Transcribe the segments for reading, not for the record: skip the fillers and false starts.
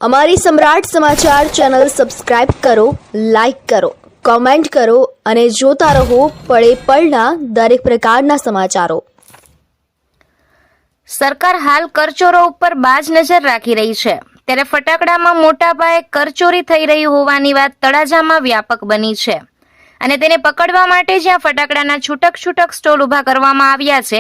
અમારી સમ્રાટ સમાચાર ચેનલ સબસ્ક્રાઇબ કરો, લાઇક કરો, કોમેન્ટ કરો અને જોતા રહો પળે પળના દરેક પ્રકારના સમાચારો। સરકાર હાલ કરચોરો ઉપર બાજ નજર રાખી રહી છે, ત્યારે ફટાકડામાં મોટા પાયે કરચોરી થઈ રહી હોવાની વાત તળાજામાં વ્યાપક બની છે અને તેને પકડવા માટે જ્યાં ફટાકડાના છૂટક સ્ટોલ ઊભા કરવામાં આવ્યા છે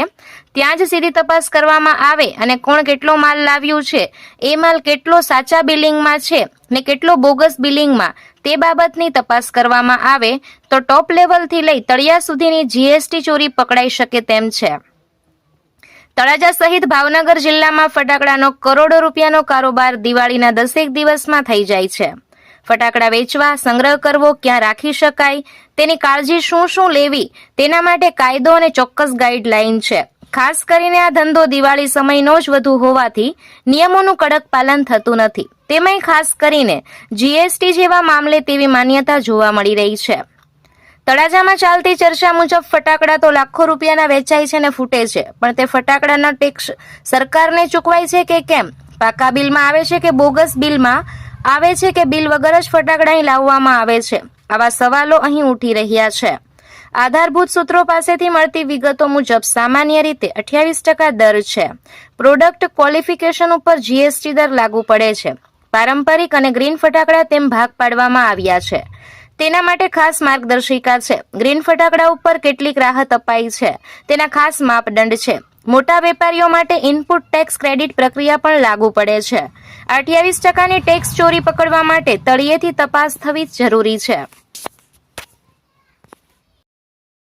ત્યાં જ સીધી તપાસ કરવામાં આવે અને કોણ કેટલો માલ લાવ્યું છે, એ માલ કેટલો સાચા બિલિંગમાં છે ને કેટલો બોગસ બિલિંગમાં, તે બાબતની તપાસ કરવામાં આવે તો ટોપ લેવલથી લઈ તળિયા સુધીની જીએસટી ચોરી પકડાઈ શકે તેમ છે। તળાજા સહિત ભાવનગર જિલ્લામાં ફટાકડાનો કરોડો રૂપિયાનો કારોબાર દિવાળીના 10 દિવસમાં થઈ જાય છે। ફટાકડા વેચવા, સંગ્રહ કરવો, ક્યાં રાખી શકાય, તેની કાળજી શું લેવી, તેના માટે કાયદો અને ચોક્કસ ગાઈડલાઈન છે। ખાસ કરીને આ ધંધો દિવાળી સમયનો જ વધુ હોવાથી નિયમોનું કડક પાલન થતું નથી, તેમાંય ખાસ કરીને જીએસટી જેવા મામલે તેવી માન્યતા જોવા મળી રહી છે। તળાજામાં ચાલતી ચર્ચા મુજબ ફટાકડા તો લાખો રૂપિયાના વેચાય છે ને ફૂટે છે, પણ તે ફટાકડાનો ટેક્સ સરકારને ચૂકવાય છે કે કેમ? પાકા બિલમાં આવે છે કે બોગસ બિલમાં આવે છે કે બિલ વગર જ ફટાકડા લાવવામાં આવે છે? આવા સવાલો અહીં ઉઠી રહ્યા છે। આધારભૂત સૂત્રો પાસેથી મળતી વિગતો મુજબ સામાન્ય રીતે 28% દર છે। પ્રોડક્ટ ક્વોલિફિકેશન ઉપર જીએસટી દર લાગુ પડે છે। પારંપરિક અને ગ્રીન ફટાકડા તેમ ભાગ પાડવામાં આવ્યા છે, તેના માટે ખાસ માર્ગદર્શિકા છે। ગ્રીન ફટાકડા ઉપર કેટલીક રાહત અપાઈ છે, તેના ખાસ માપદંડ છે। મોટા વેપારીઓ માટે ઇનપુટ ટેક્સ ક્રેડિટ પ્રક્રિયા પણ લાગુ પડે છે। 28%ની ટેક્સ ચોરી પકડવા માટે તળિયેથી તપાસ થવી જરૂરી છે।